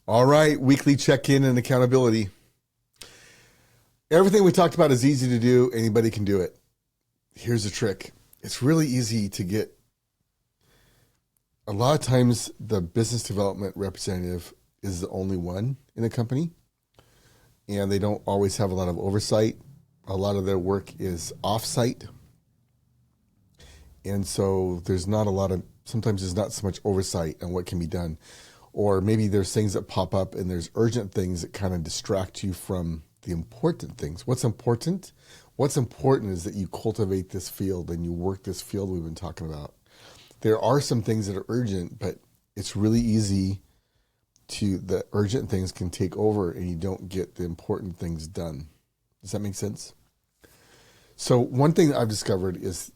All right, weekly check-in and accountability. Everything we talked about is easy to do. Anybody can do it. Here's the trick. It's really easy to get. A lot of times the business development representative is the only one in a company, and they don't always have a lot of oversight. A lot of their work is off-site. And so sometimes there's not so much oversight on what can be done. Or maybe there's things that pop up and there's urgent things that kind of distract you from the important things. What's important? What's important is that you cultivate this field and you work this field we've been talking about. There are some things that are urgent, but it's really easy the urgent things can take over and you don't get the important things done. Does that make sense? So one thing that I've discovered is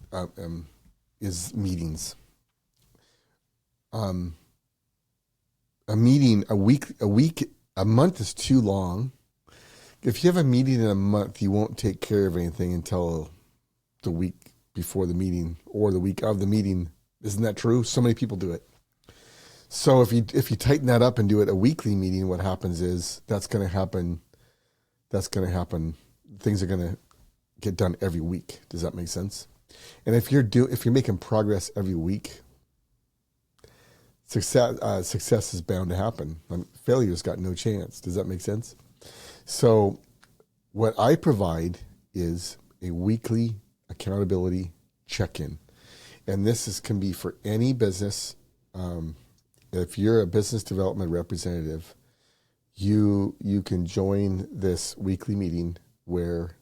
meetings. A meeting, a month is too long. If you have a meeting in a month, you won't take care of anything until the week before the meeting or the week of the meeting. Isn't that true? So many people do it. So if you tighten that up and do it a weekly meeting, what happens is that's going to happen. Things are going to get done every week. Does that make sense? And if you're making progress every week, success is bound to happen. Failure's got no chance. Does that make sense? So what I provide is a weekly accountability check-in. And this can be for any business. If you're a business development representative, you can join this weekly meeting where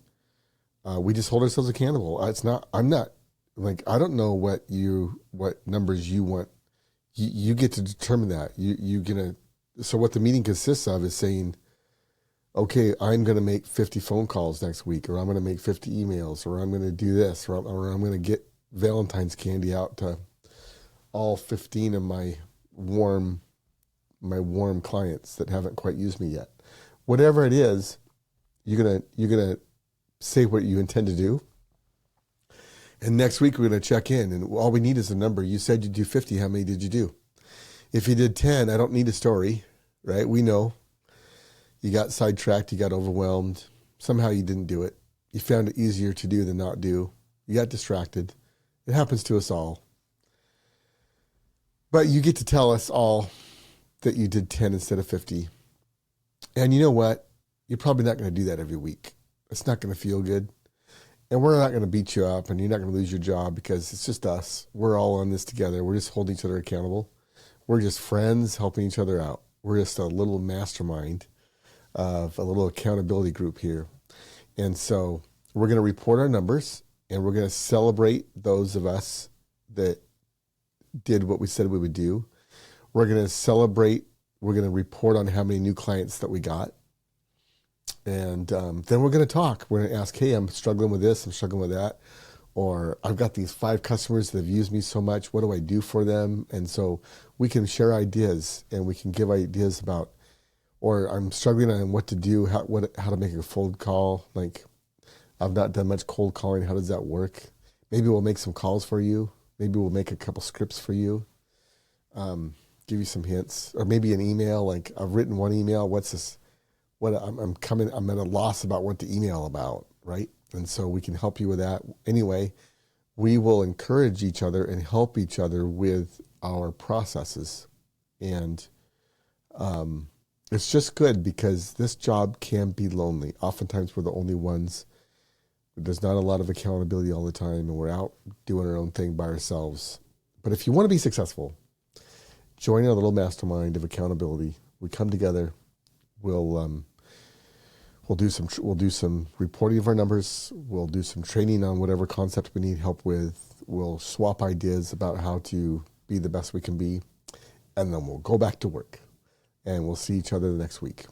we just hold ourselves accountable. I don't know what numbers you want. You get to determine that. So what the meeting consists of is saying, okay, I'm going to make 50 phone calls next week, or I'm going to make 50 emails, or I'm going to do this, or I'm going to get Valentine's candy out to all 15 of my warm clients that haven't quite used me yet. Whatever it is, you're gonna say what you intend to do. And next week we're going to check in, and all we need is a number. You said you'd do 50. How many did you do? If you did 10, I don't need a story, right? We know you got sidetracked, you got overwhelmed. Somehow you didn't do it. You found it easier to do than not do. You got distracted. It happens to us all. But you get to tell us all that you did 10 instead of 50. And you know what? You're probably not going to do that every week. It's not going to feel good. And we're not going to beat you up, and you're not going to lose your job because it's just us. We're all on this together. We're just holding each other accountable. We're just friends helping each other out. We're just a little mastermind of a little accountability group here. And so we're going to report our numbers, and we're going to celebrate those of us that did what we said we would do. We're going to report on how many new clients that we got. And then we're going to talk. We're going to ask, hey, I'm struggling with this, I'm struggling with that. Or I've got these 5 customers that have used me so much. What do I do for them? And so we can share ideas, and we can give ideas about, or I'm struggling on what to do, how to make a cold call. Like, I've not done much cold calling. How does that work? Maybe we'll make some calls for you. Maybe we'll make a couple scripts for you. Give you some hints. Or maybe an email, like I've written one email. What's this? I'm at a loss about what to email about, right? And so we can help you with that. Anyway, we will encourage each other and help each other with our processes. And it's just good because this job can be lonely. Oftentimes we're the only ones. There's not a lot of accountability all the time, and we're out doing our own thing by ourselves. But if you want to be successful, join our little mastermind of accountability. We come together. We'll do some reporting of our numbers. We'll do some training on whatever concept we need help with. We'll swap ideas about how to be the best we can be, and then we'll go back to work, and we'll see each other the next week.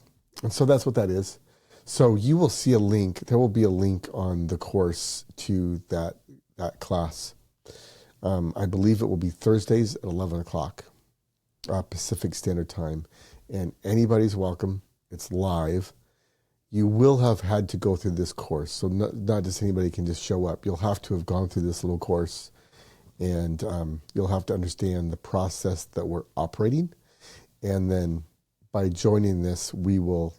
And so that's what that is. So you will see a link. There will be a link on the course to that class. I believe it will be Thursdays at 11 o'clock Pacific Standard Time, and anybody's welcome. It's live. You will have had to go through this course. So not just anybody can just show up. You'll have to have gone through this little course, and you'll have to understand the process that we're operating, and then by joining this, we will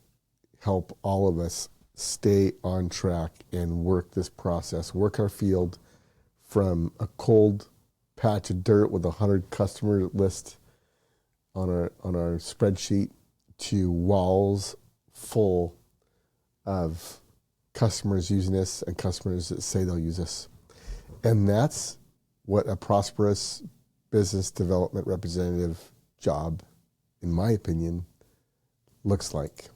help all of us stay on track and work this process, work our field from a cold patch of dirt with 100 customer list on our spreadsheet to walls full of customers using us and customers that say they'll use us. And that's what a prosperous business development representative job, in my opinion, looks like.